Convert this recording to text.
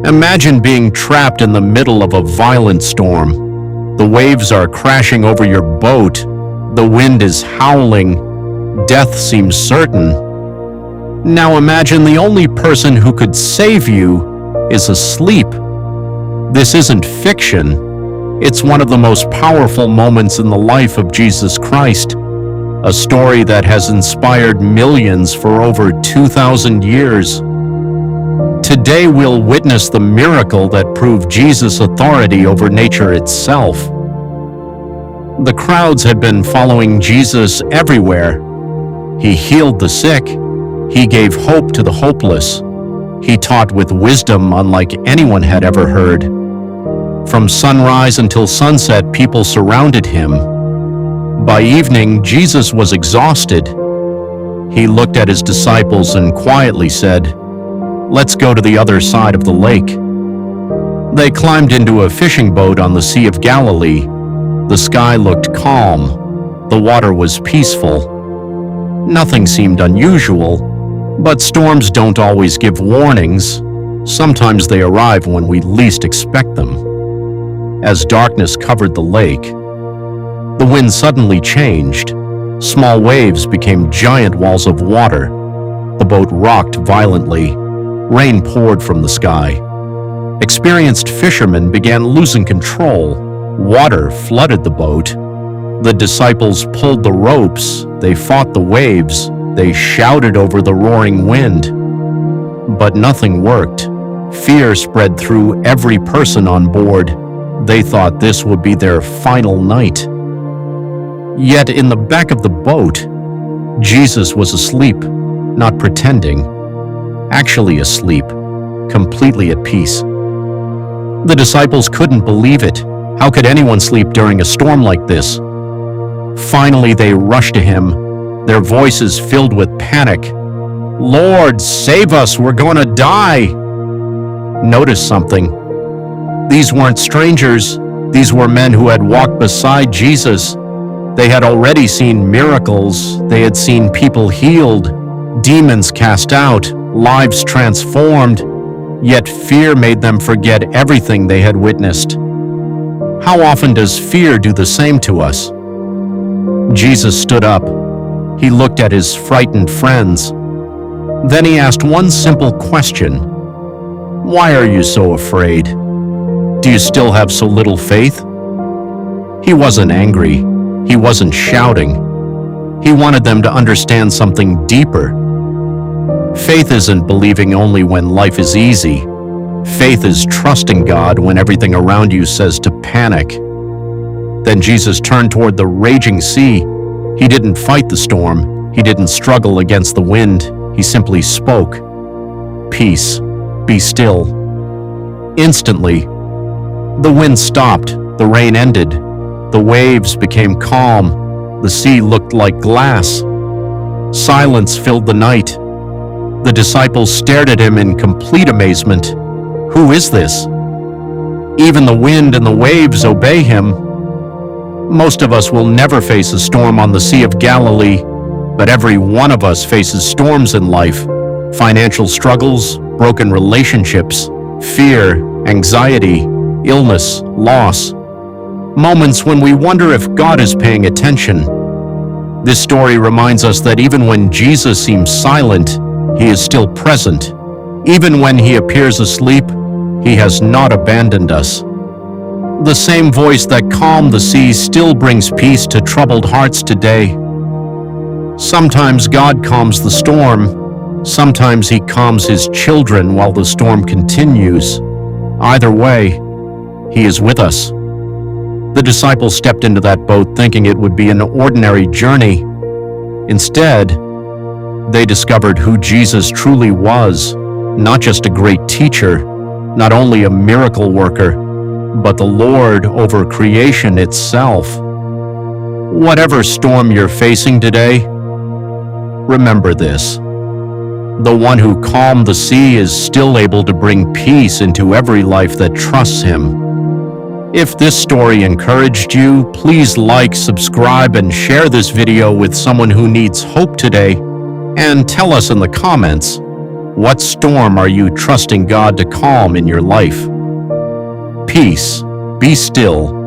Imagine being trapped in the middle of a violent storm. The waves are crashing over your boat. The wind is howling. Death seems certain. Now imagine the only person who could save you is asleep. This isn't fiction. It's one of the most powerful moments in the life of Jesus Christ, a story that has inspired millions for over 2,000 years. Today we'll witness the miracle that proved Jesus' authority over nature itself. The crowds had been following Jesus everywhere. He healed the sick. He gave hope to the hopeless. He taught with wisdom unlike anyone had ever heard. From sunrise until sunset, people surrounded him. By evening, Jesus was exhausted. He looked at his disciples and quietly said, "Let's go to the other side of the lake." They climbed into a fishing boat on the Sea of Galilee. The sky looked calm. The water was peaceful. Nothing seemed unusual, but storms don't always give warnings. Sometimes they arrive when we least expect them. As darkness covered the lake, the wind suddenly changed. Small waves became giant walls of water. The boat rocked violently. Rain poured from the sky. Experienced fishermen began losing control. Water flooded the boat. The disciples pulled the ropes. They fought the waves. They shouted over the roaring wind. But nothing worked. Fear spread through every person on board. They thought this would be their final night. Yet in the back of the boat, Jesus was asleep, not pretending. Actually asleep, completely at peace. The disciples couldn't believe it. How could anyone sleep during a storm like this? Finally, they rushed to him, their voices filled with panic. "Lord, save us, we're going to die!" Notice something. These weren't strangers. These were men who had walked beside Jesus. They had already seen miracles. They had seen people healed, demons cast out, lives transformed, yet fear made them forget everything they had witnessed. How often does fear do the same to us? Jesus stood up. He looked at his frightened friends. Then he asked one simple question. "Why are you so afraid? Do you still have so little faith?" He wasn't angry. He wasn't shouting. He wanted them to understand something deeper. Faith isn't believing only when life is easy. Faith is trusting God when everything around you says to panic. Then Jesus turned toward the raging sea. He didn't fight the storm. He didn't struggle against the wind. He simply spoke, "Peace, be still." Instantly, the wind stopped. The rain ended. The waves became calm. The sea looked like glass. Silence filled the night. The disciples stared at him in complete amazement. Who is this? Even the wind and the waves obey him. Most of us will never face a storm on the Sea of Galilee, but every one of us faces storms in life. Financial struggles, broken relationships, fear, anxiety, illness, loss. Moments when we wonder if God is paying attention. This story reminds us that even when Jesus seems silent, he is still present. Even when he appears asleep, he has not abandoned us. The same voice that calmed the sea still brings peace to troubled hearts today. Sometimes God calms the storm. Sometimes he calms his children while the storm continues. Either way, he is with us. The disciples stepped into that boat thinking it would be an ordinary journey. Instead, they discovered who Jesus truly was, not just a great teacher, not only a miracle worker, but the Lord over creation itself. Whatever storm you're facing today, remember this. The one who calmed the sea is still able to bring peace into every life that trusts him. If this story encouraged you, please like, subscribe, and share this video with someone who needs hope today. And tell us in the comments, What storm are you trusting God to calm in your life? Peace, be still,